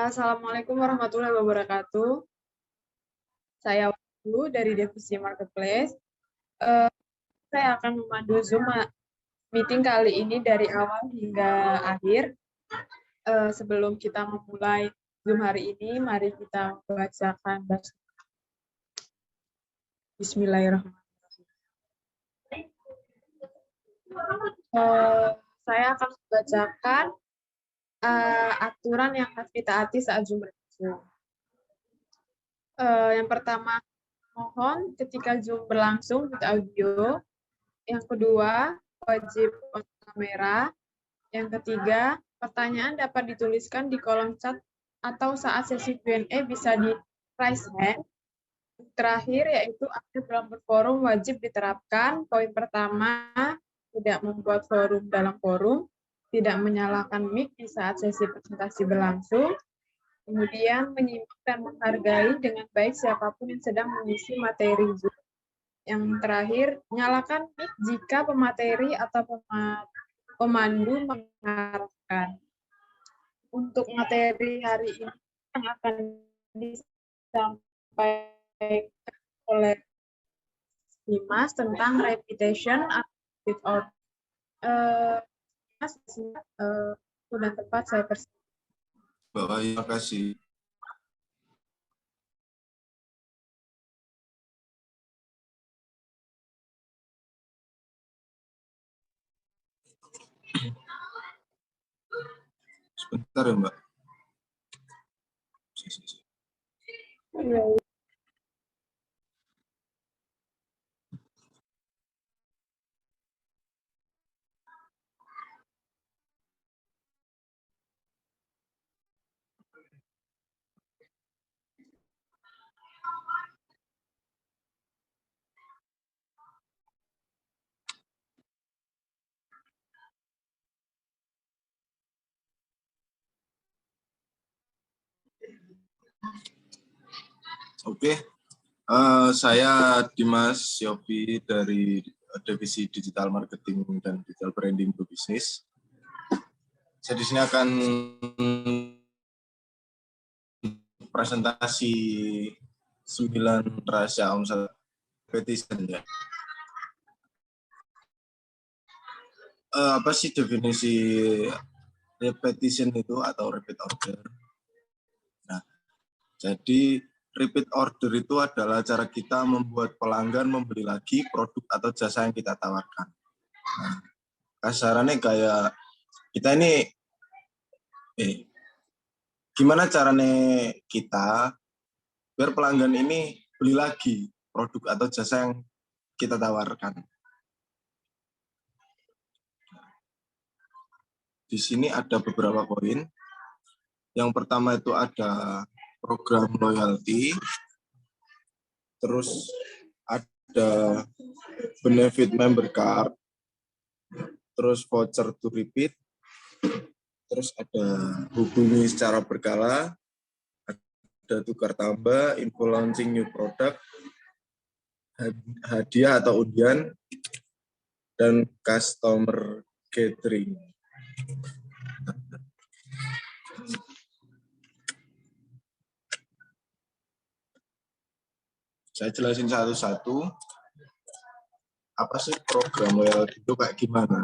Assalamualaikum warahmatullahi wabarakatuh. Saya Wahyu dari Divisi Marketplace. Saya akan memandu Zoom meeting kali ini dari awal hingga akhir. Sebelum kita memulai Zoom hari ini, mari kita membacakan Bismillahirrahmanirrahim. Saya akan membacakan aturan yang harus ditaati saat Zoom berlangsung. Yang pertama, mohon ketika Zoom berlangsung mute audio. Yang kedua, wajib on kamera. Yang ketiga, pertanyaan dapat dituliskan di kolom chat atau saat sesi Q&A bisa di raise hand. Terakhir, yaitu aktif dalam berforum wajib diterapkan. Poin pertama, tidak membuat forum dalam forum, tidak menyalakan mic di saat sesi presentasi berlangsung, kemudian menyimak dan menghargai dengan baik siapapun yang sedang mengisi materi Zoom. Yang terakhir, nyalakan mic jika pemateri atau pemandu mengarahkan. Untuk materi hari ini yang akan disampaikan oleh Dimas tentang repetition with order. Mas, sudah tepat saya persilakan. Bapak, terima kasih. Sebentar ya, Mbak. Oke, saya Dimas Yofi dari Divisi Digital Marketing dan Digital Branding untuk Bisnis. Saya di sini akan presentasi 9 rahasia omset repetition ya. Apa sih definisi repetition itu atau repeat order? Nah, jadi repeat order itu adalah cara kita membuat pelanggan membeli lagi produk atau jasa yang kita tawarkan. Nah, kasarannya kayak kita ini, gimana caranya kita biar pelanggan ini beli lagi produk atau jasa yang kita tawarkan. Di sini ada beberapa poin. Yang pertama itu ada program loyalty, terus ada benefit member card, terus voucher to repeat, terus ada hubungi secara berkala, ada tukar tambah, info launching new product, hadiah atau undian, dan customer gathering. Saya jelasin satu-satu, apa sih program loyalty itu kayak gimana.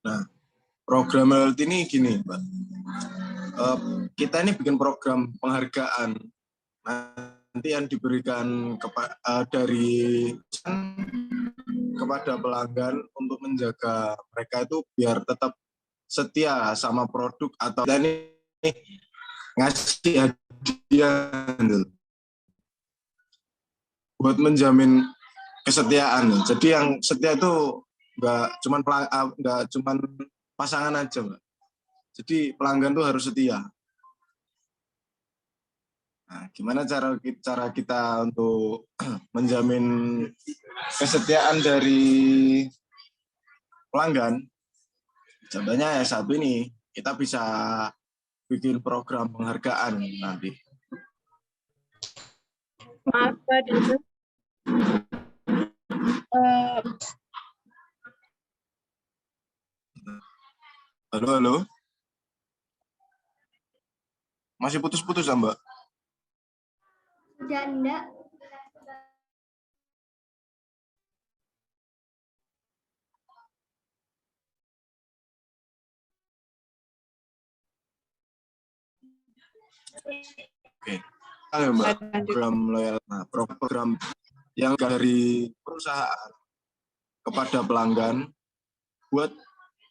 Nah, program loyalty ini gini, Mbak. Kita ini bikin program penghargaan nanti yang diberikan dari kepada pelanggan untuk menjaga mereka itu biar tetap setia sama produk atau kita ini ngasih hadiah buat menjamin kesetiaan. Jadi yang setia itu nggak cuman pasangan aja, Mbak. Jadi pelanggan tuh harus setia. Nah, gimana cara kita untuk menjamin kesetiaan dari pelanggan? Contohnya ya saat ini kita bisa bikin program penghargaan nanti. Maaf, Pak Dimas. Eh, Halo, halo. Masih putus-putus ya, Mbak? Sudah enggak? Oke. Halo, Mbak. lanjut. Program loyal. Nah, program yang dari perusahaan kepada pelanggan buat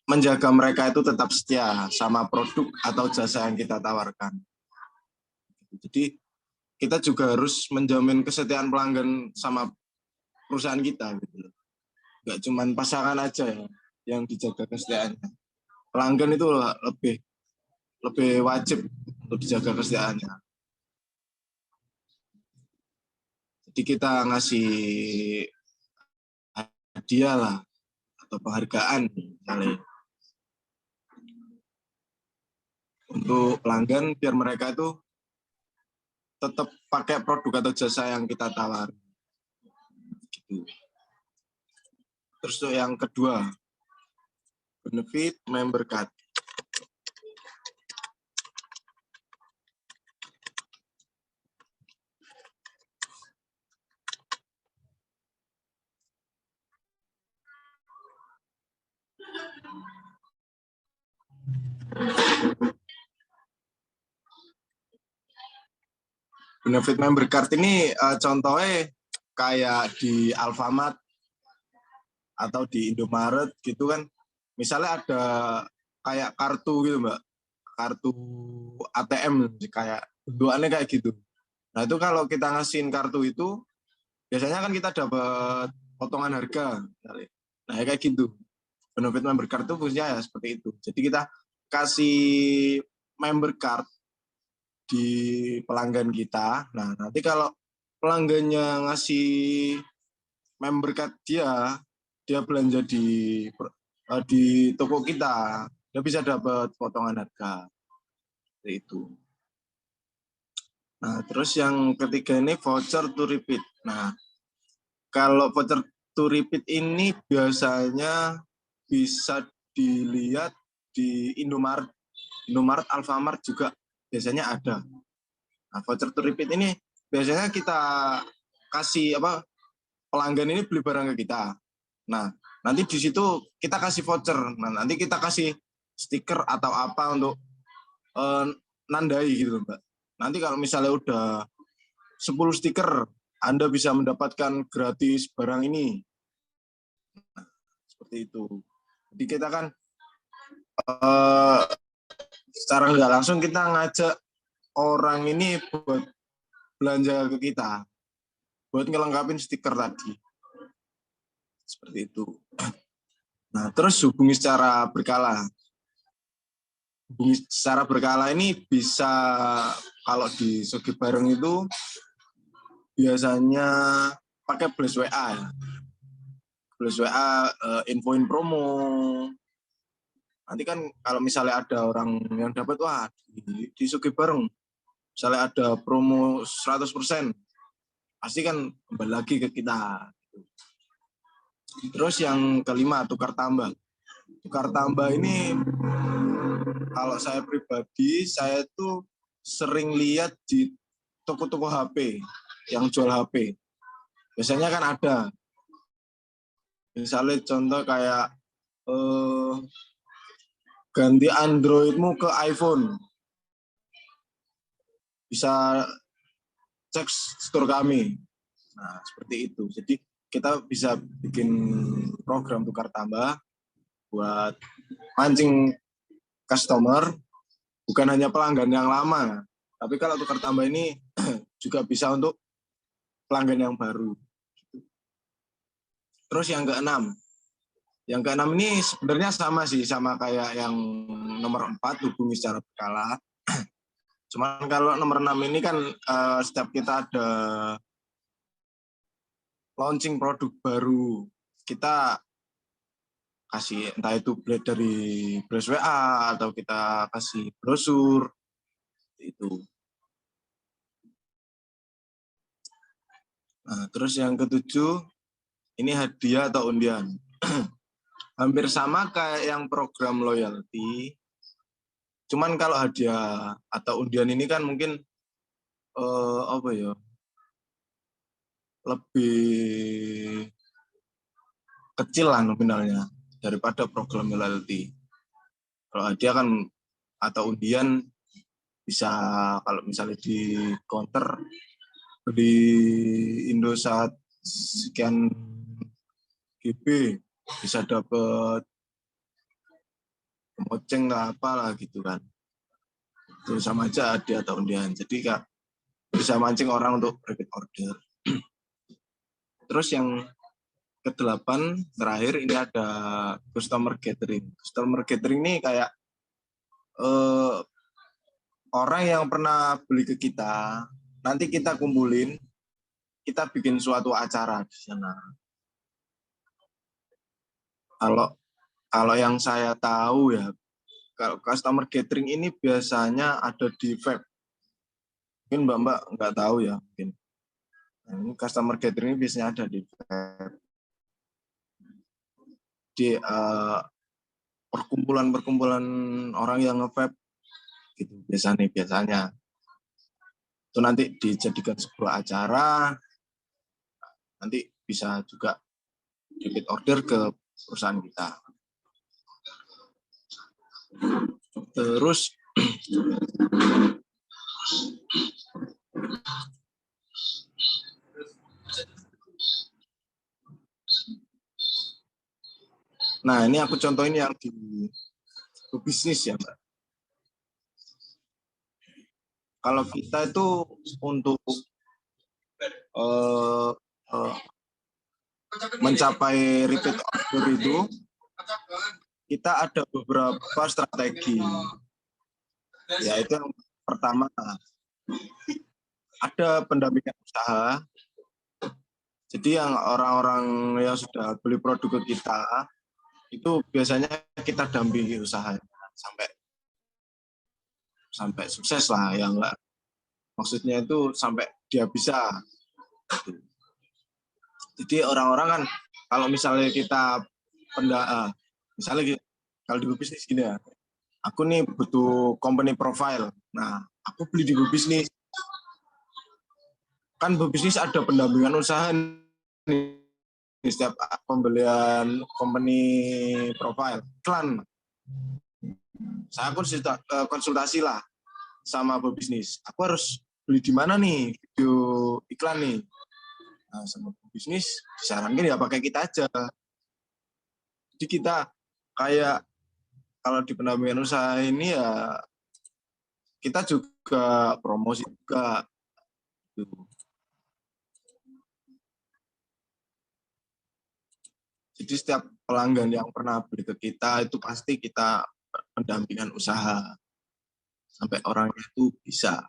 menjaga mereka itu tetap setia sama produk atau jasa yang kita tawarkan. Jadi kita juga harus menjamin kesetiaan pelanggan sama perusahaan kita gitu loh. Nggak cuma pasangan aja ya yang dijaga kesetiaannya. Pelanggan itu lebih wajib untuk dijaga kesetiaannya. Jadi kita ngasih hadiah lah atau penghargaan misalnya untuk pelanggan biar mereka itu tetap pakai produk atau jasa yang kita tawar. Gitu. Terus yang kedua, benefit member card. Benefit member card ini contohnya kayak di Alfamart atau di Indomaret gitu kan. Misalnya ada kayak kartu gitu, Mbak. Kartu ATM kayak bentukannya kayak gitu. Nah, itu kalau kita ngasihin kartu itu biasanya kan kita dapat potongan harga. Nah, kayak gitu. Benefit member card itu fungsinya ya seperti itu. Jadi kita kasih member card di pelanggan kita. Nah, nanti kalau pelanggannya ngasih member card dia belanja di toko kita, dia bisa dapat potongan harga. Seperti itu. Nah, terus yang ketiga ini voucher to repeat. Nah, kalau voucher to repeat ini biasanya bisa dilihat di Indomaret, Alfamart juga biasanya ada. Nah, voucher to repeat ini biasanya kita kasih pelanggan ini beli barang ke kita. Nah, nanti di situ kita kasih voucher. Nah, nanti kita kasih stiker atau apa untuk nandai gitu, Mbak. Nanti kalau misalnya udah 10 stiker, Anda bisa mendapatkan gratis barang ini. Nah, seperti itu. Jadi kita kan secara nggak langsung kita ngajak orang ini buat belanja ke kita, buat ngelengkapin stiker tadi. Seperti itu. Nah, terus hubungi secara berkala. Hubungi secara berkala ini bisa kalau di Sogi Bareng itu biasanya pakai Blast WA ya. Blast WA infoin promo. Nanti kan kalau misalnya ada orang yang dapat wah di Sogi Bareng misalnya ada promo 100%, pasti kan kembali lagi ke kita. Terus yang kelima, tukar tambah. Tukar tambah ini kalau saya pribadi, saya tuh sering lihat di toko-toko HP yang jual HP. Biasanya kan ada. Misalnya contoh kayak ganti Androidmu ke iPhone. Bisa cek store kami. Nah, seperti itu. Jadi kita bisa bikin program tukar tambah buat mancing customer, bukan hanya pelanggan yang lama, tapi kalau tukar tambah ini juga bisa untuk pelanggan yang baru. Terus yang keenam ini sebenarnya sama sih, sama kayak yang nomor 4, hubungi secara berkala. Cuman kalau nomor 6 ini kan setiap kita ada launching produk baru, kita kasih entah itu blade dari Blast WA atau kita kasih brosur itu. Nah, terus yang ketujuh, Ini hadiah atau undian. Hampir sama kayak yang program loyalty. Cuman kalau hadiah atau undian ini kan mungkin apa ya? Lebih kecil lah nominalnya daripada program loyalty. Kalau hadiah kan atau undian bisa kalau misalnya di counter di Indosat sekian GB bisa dapat goceng lah apalah gitu kan. Itu sama aja hadiah atau undian. Jadi Kak bisa mancing orang untuk repeat order. Terus yang ke-8 terakhir ini ada customer gathering. Customer gathering ini kayak orang yang pernah beli ke kita, nanti kita kumpulin, kita bikin suatu acara di sana. Kalau yang saya tahu ya, kalau customer gathering ini biasanya ada di web. Mungkin Mbak nggak tahu ya, mungkin. Nah, ini customer gathering ini biasanya ada di web. Di perkumpulan-perkumpulan orang yang nge-vape gitu biasanya itu nanti dijadikan sebuah acara, nanti bisa juga repeat order ke perusahaan kita. Terus nah ini aku contohin yang di bisnis ya Mbak. Kalau kita itu untuk mencapai repeat order itu kita ada beberapa strategi. Yaitu yang pertama ada pendampingan usaha. Jadi yang orang-orang yang sudah beli produk ke kita itu biasanya kita dampingi usahanya sampai sukses lah ya enggak. Maksudnya itu sampai dia bisa. Jadi orang-orang kan kalau misalnya kita misalnya kalau di bisnis gini ya, aku nih butuh company profile. Nah, aku beli di bisnis. Kan bisnis ada pendampingan usaha nih. Setiap pembelian company profile, iklan. Saya konsultasi lah sama bisnis. Aku harus beli di mana nih video iklan nih. Nah, sama bisnis disarankan ya pakai kita aja. Jadi kita kayak kalau di pendampingan usaha ini ya kita juga promosi juga. Jadi setiap pelanggan yang pernah beli ke kita itu pasti kita pendampingan usaha sampai orangnya itu bisa.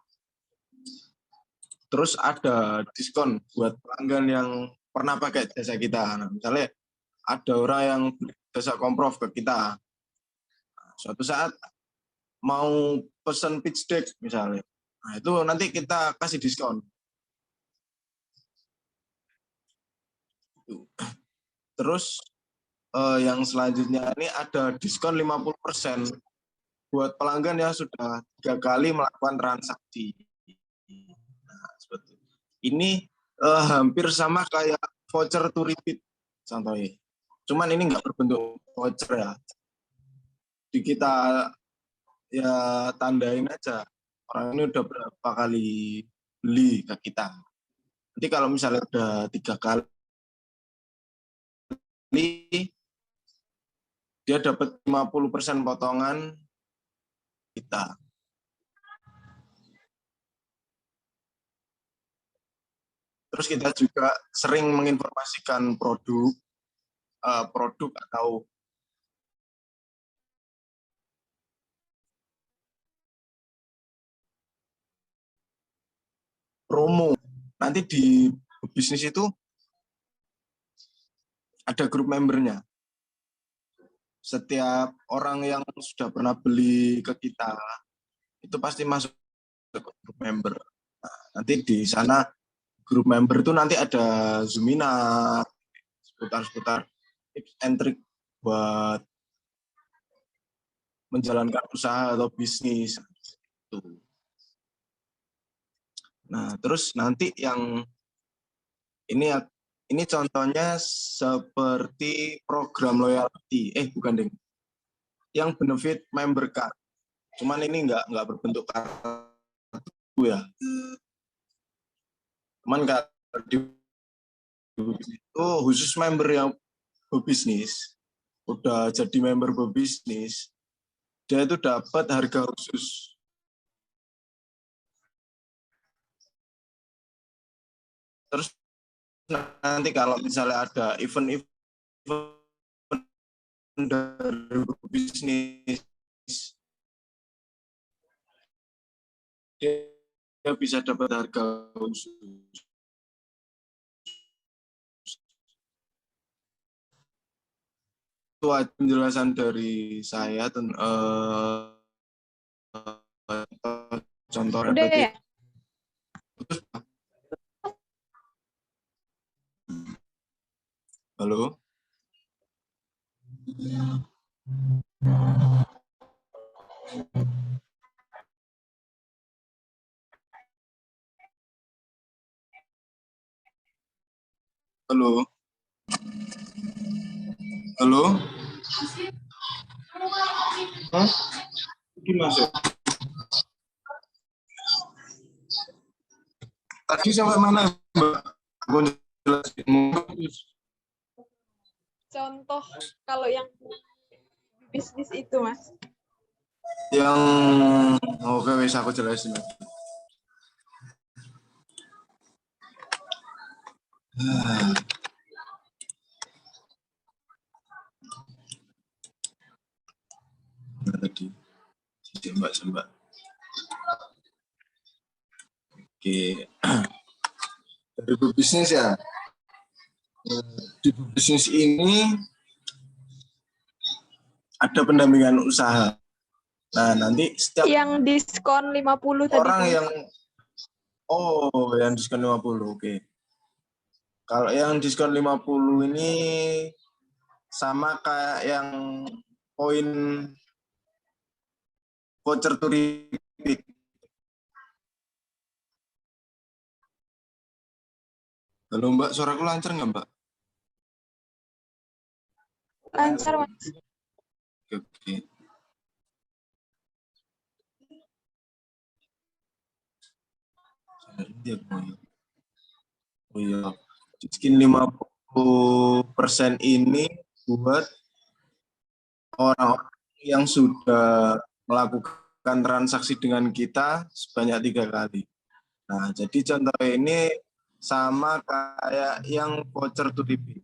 Terus ada diskon buat pelanggan yang pernah pakai jasa kita. Nah, misalnya ada orang yang beli jasa Komprof ke kita. Nah, suatu saat mau pesan pitch deck misalnya. Nah, itu nanti kita kasih diskon. Terus yang selanjutnya ini ada diskon 50% buat pelanggan yang sudah 3 kali melakukan transaksi. Nah, seperti ini hampir sama kayak voucher to repeat contohnya. Cuman ini nggak berbentuk voucher ya. Di kita ya tandain aja orang ini udah berapa kali beli ke kita. Nanti kalau misalnya udah 3 kali dia dapat 50% potongan kita. Terus kita juga sering menginformasikan produk atau promo. Nanti di bisnis itu ada grup membernya. Setiap orang yang sudah pernah beli ke kita itu pasti masuk ke grup member. Nah, nanti di sana grup member itu nanti ada Zoomina seputar tips and trick buat menjalankan usaha atau bisnis. Tuh. Nah, terus nanti yang ini contohnya seperti program loyalty. Bukan ding. Yang benefit member card. Cuman ini nggak berbentuk kartu ya. Cuman kalau di itu khusus member yang berbisnis, udah jadi member berbisnis, dia itu dapat harga khusus. Terus nanti kalau misalnya ada event-event dari bisnis, dia bisa dapat harga khusus. Itu penjelasan dari saya contoh Udah ya? Halo? Halo? Halo? Hah? Gimana? Tadi sampai mana, Mbak? Aku jelasin. Contoh kalau yang bisnis itu, Mas. Yang oke, wes aku jelasin. Tadi Mbak. Oke. Dari berbisnis ya. Di bisnis ini ada pendampingan usaha. Nah, nanti setiap Yang diskon 50 tadi orang tuh. yang diskon 50, oke. Kalau yang diskon 50 ini sama kayak yang poin voucher to repeat. Halo Mbak, suaraku lancar nggak Mbak? Lancar, Mas. Oke. Oh iya, diskon 50% ini buat orang yang sudah melakukan transaksi dengan kita sebanyak 3 kali. Nah, jadi contoh ini sama kayak yang voucher to repeat.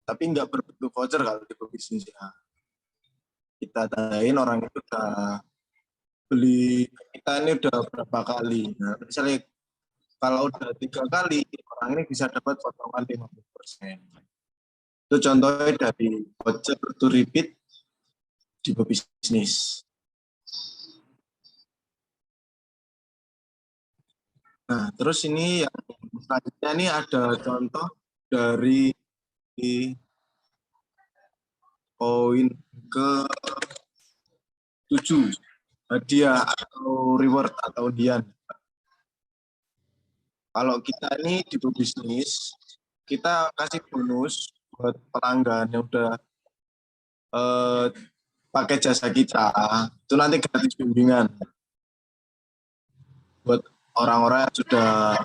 Tapi nggak berbentuk voucher kalau di bisnis ya. Kita tandain orang itu udah beli kita ini udah berapa kali. Nah, misalnya kalau udah 3 kali, orang ini bisa dapat potongan 50%. Itu contohnya dari voucher to repeat di bisnis. Nah, terus ini yang selanjutnya ini ada contoh dari poin ke-7, hadiah atau reward atau undian. Kalau kita ini di bisnis, kita kasih bonus buat pelanggan yang udah pakai jasa kita, itu nanti gratis bimbingan buat orang-orang yang sudah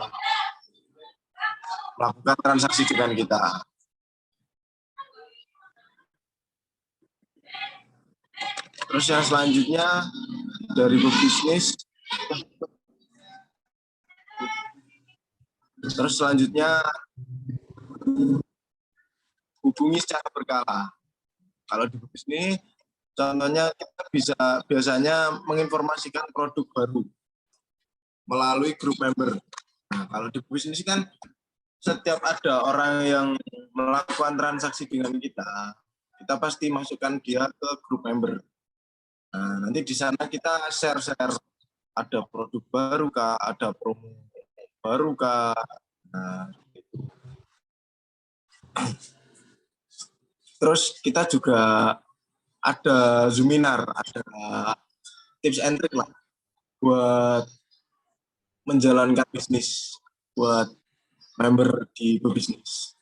melakukan transaksi dengan kita. Terus yang selanjutnya dari bisnis, terus selanjutnya hubungi secara berkala. Kalau di bisnis, contohnya kita bisa biasanya menginformasikan produk baru melalui grup member. Nah, kalau di bisnis kan setiap ada orang yang melakukan transaksi dengan kita pasti masukkan dia ke grup member. Nah, nanti di sana kita share-share ada produk baru kah, ada promo baru kah. Nah, gitu. Terus kita juga ada Zoominar, ada tips and trick lah buat menjalankan bisnis buat member di pebisnis.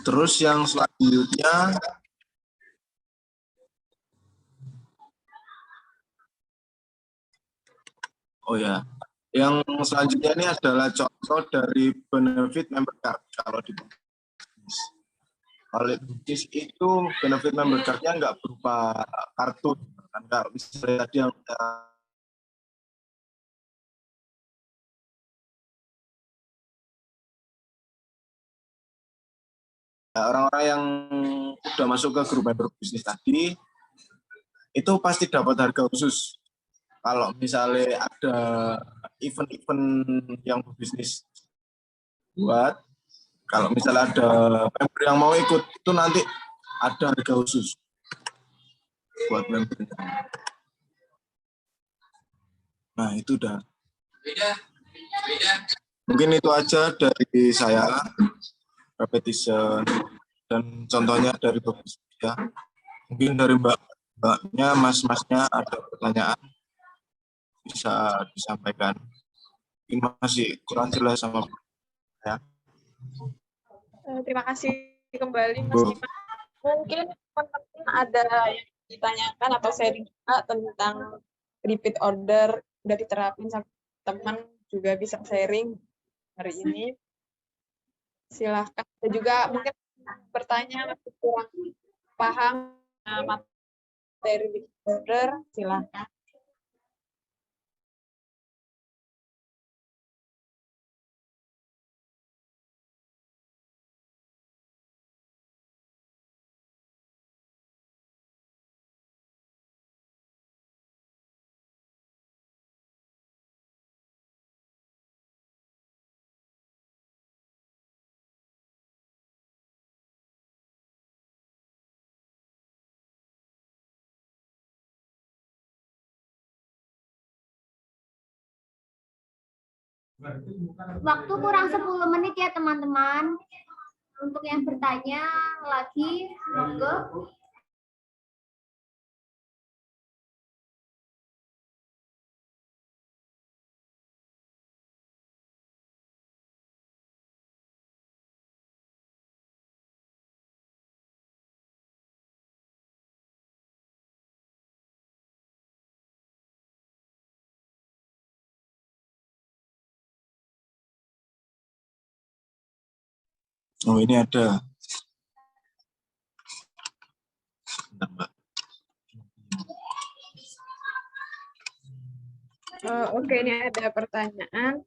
Terus yang selanjutnya, oh ya, yang selanjutnya ini adalah contoh dari benefit member card. Kalau di bisnis, kalau di bisnis itu benefit member card-nya nggak berupa kartu, kan kalau misalnya tadi yang orang-orang yang udah masuk ke grup member bisnis tadi itu pasti dapat harga khusus. Kalau misalnya ada event-event yang berbisnis buat, kalau misalnya ada member yang mau ikut, itu nanti ada harga khusus buat member. Nah, itu udah. Mungkin itu aja dari saya, repetition, dan contohnya dari beberapa ya. Mungkin dari mbaknya, mas-masnya ada pertanyaan, bisa disampaikan. Ini masih kurang jelas sama ya. Terima kasih kembali Mas Dimas. Mungkin teman-teman ada yang ditanyakan atau sharing juga tentang repeat order, udah diterapin sama teman, juga bisa sharing hari ini. Silahkan. Dan juga mungkin bertanya masih kurang paham materi repeat order, silahkan. Waktu kurang 10 menit ya teman-teman. Untuk yang bertanya lagi, monggo. Oh, ini ada. Oke, ini ada pertanyaan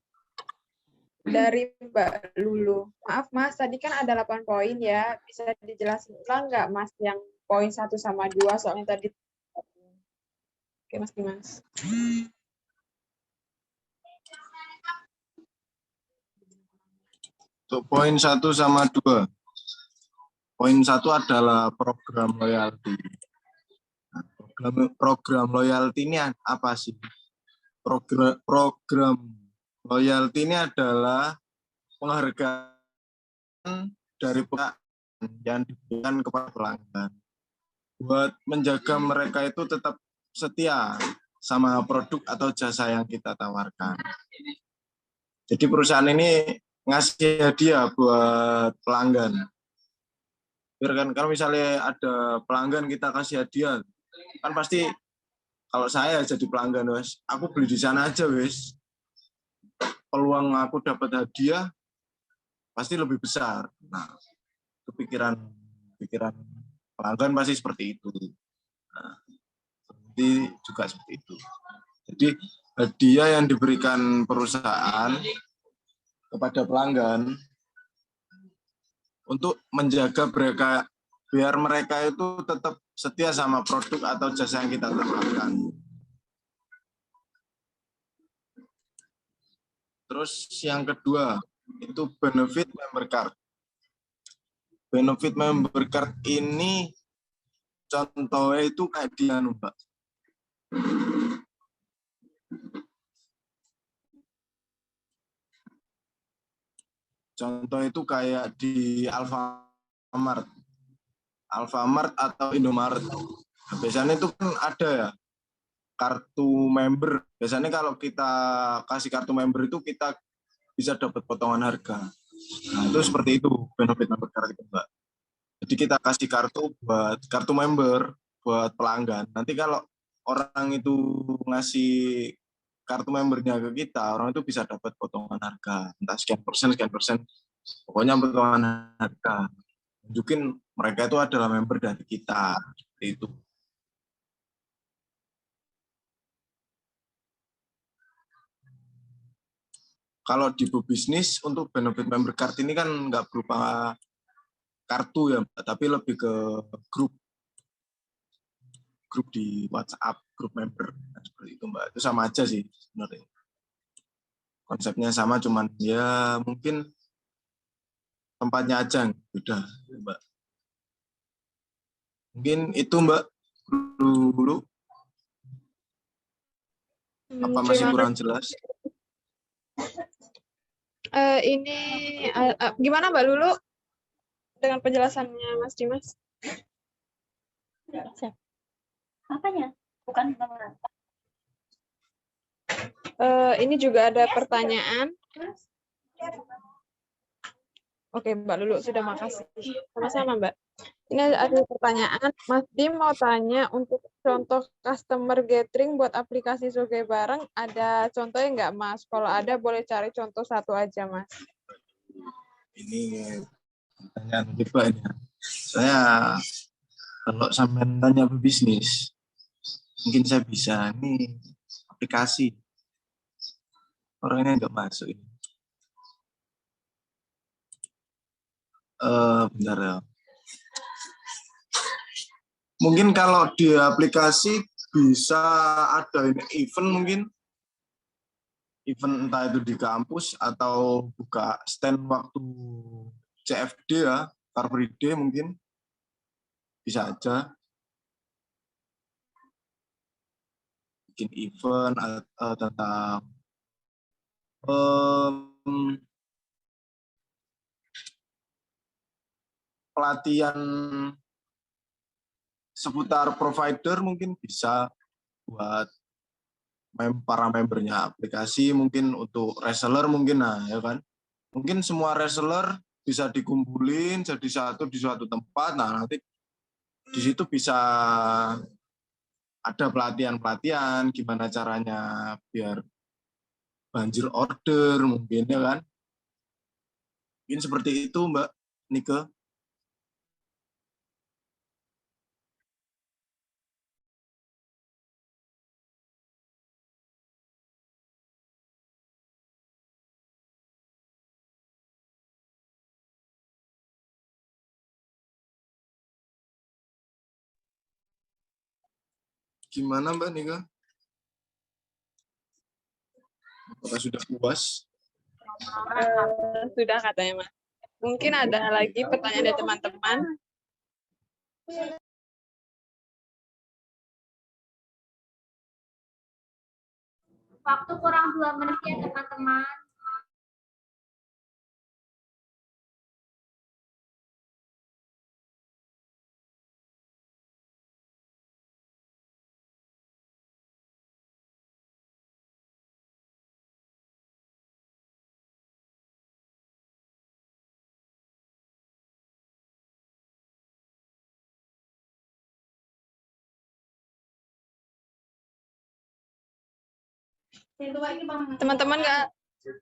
dari Mbak Lulu. Maaf Mas, tadi kan ada 8 poin ya. Bisa dijelasin ulang nggak Mas yang poin 1 sama 2 soalnya tadi. Oke Mas Dimas. Untuk poin 1 sama 2. Poin 1 adalah program loyalty. Nah, program loyalty ini apa sih? Program loyalty ini adalah penghargaan dari pihak yang diberikan kepada pelanggan buat menjaga mereka itu tetap setia sama produk atau jasa yang kita tawarkan. Jadi perusahaan ini ngasih hadiah buat pelanggan. Biar kan kalau misalnya ada pelanggan kita kasih hadiah, kan pasti kalau saya jadi pelanggan, wes, aku beli di sana aja, wes. Peluang aku dapat hadiah pasti lebih besar. Nah, pikiran pelanggan pasti seperti itu. Nah, juga seperti itu. Jadi hadiah yang diberikan perusahaan kepada pelanggan untuk menjaga mereka, biar mereka itu tetap setia sama produk atau jasa yang kita tawarkan. Terus yang kedua itu benefit member card. Benefit member card ini contohnya itu kayak dia, Mbak. Contoh itu kayak di Alfamart. Alfamart atau Indomaret. Nah, biasanya itu kan ada ya kartu member. Biasanya kalau kita kasih kartu member itu kita bisa dapat potongan harga. Nah, itu seperti itu benefit member card itu, Mbak. Jadi kita kasih kartu buat kartu member buat pelanggan. Nanti kalau orang itu ngasih kartu membernya ke kita, orang itu bisa dapat potongan harga. Entah sekian persen, pokoknya potongan harga. Tunjukin mereka itu adalah member dari kita. Seperti itu. Kalau di bisnis untuk benefit member card ini kan nggak berupa kartu ya, Mbak, tapi lebih ke grup di WhatsApp, grup member. Nah, seperti itu, Mbak. Itu sama aja sih sebenarnya. Konsepnya sama, cuman ya mungkin tempatnya aja yang beda, Mbak. Mungkin itu, Mbak, dulu. Apa masih kurang jelas? Ini gimana Mbak Lulu dengan penjelasannya Mas Dimas? Apanya? Bukan Ini juga ada pertanyaan. Oke, Mbak Lulu sudah makasih. Sama-sama, Mbak. Ini ada pertanyaan. Mas Dim mau tanya untuk contoh customer gathering buat aplikasi Soge Bareng, ada contohnya nggak, Mas? Kalau ada, boleh cari contoh satu aja, Mas. Ini pertanyaan coba ini. Saya kalau sampai tanya bisnis, mungkin saya bisa. Ini aplikasi. Orangnya nggak masuk ini. Bentar ya. Mungkin kalau di aplikasi bisa ada ini event mungkin. Event entah itu di kampus atau buka stand waktu CFD ya, Car Free Day mungkin. Bisa aja. Bikin event tentang pelatihan seputar provider mungkin bisa buat para membernya aplikasi, mungkin untuk reseller mungkin, nah ya kan, mungkin semua reseller bisa dikumpulin jadi satu di suatu tempat. Nah nanti di situ bisa ada pelatihan gimana caranya biar banjir order mungkin ya kan, mungkin seperti itu Mbak Nike. Gimana Mbak Nika? Apakah sudah puas? Sudah katanya, Mas. Mungkin ada lagi pertanyaan dari teman-teman. Waktu kurang 2 menit ya teman-teman.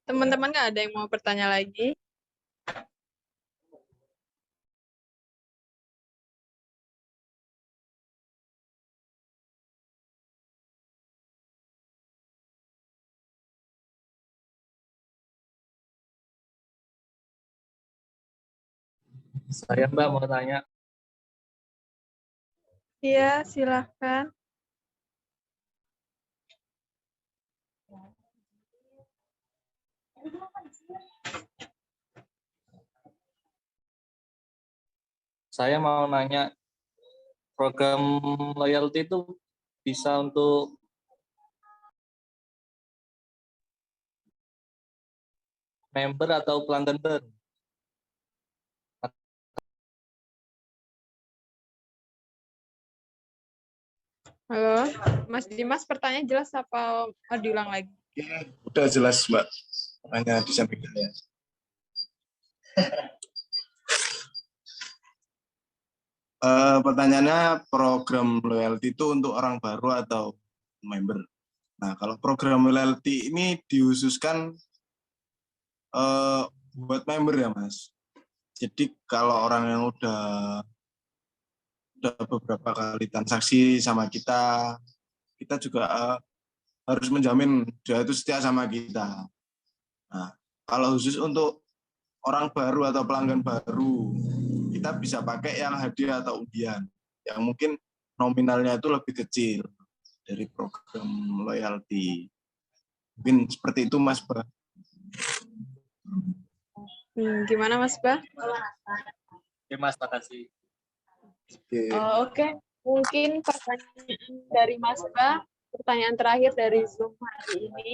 Teman-teman nggak ada yang mau bertanya lagi? Saya Mbak mau tanya. Iya, silahkan. Saya mau nanya program loyalty itu bisa untuk member atau pelanggan baru. Halo, Mas Dimas, pertanyaan jelas apa mau diulang lagi? Oke, udah jelas Mbak. Hanya disampaikan ya. Pertanyaannya program loyalty itu untuk orang baru atau member. Nah, kalau program loyalty ini dihususkan buat member ya, Mas. Jadi kalau orang yang udah beberapa kali transaksi sama kita juga harus menjamin dia itu setia sama kita. Nah, kalau khusus untuk orang baru atau pelanggan baru, kita bisa pakai yang hadiah atau undian, yang mungkin nominalnya itu lebih kecil dari program loyalty. Mungkin seperti itu, Mas Ba. Gimana, Mas Ba? Oke, Mas, makasih. Oke. Mungkin pertanyaan dari Mas Ba, pertanyaan terakhir dari Zoom hari ini.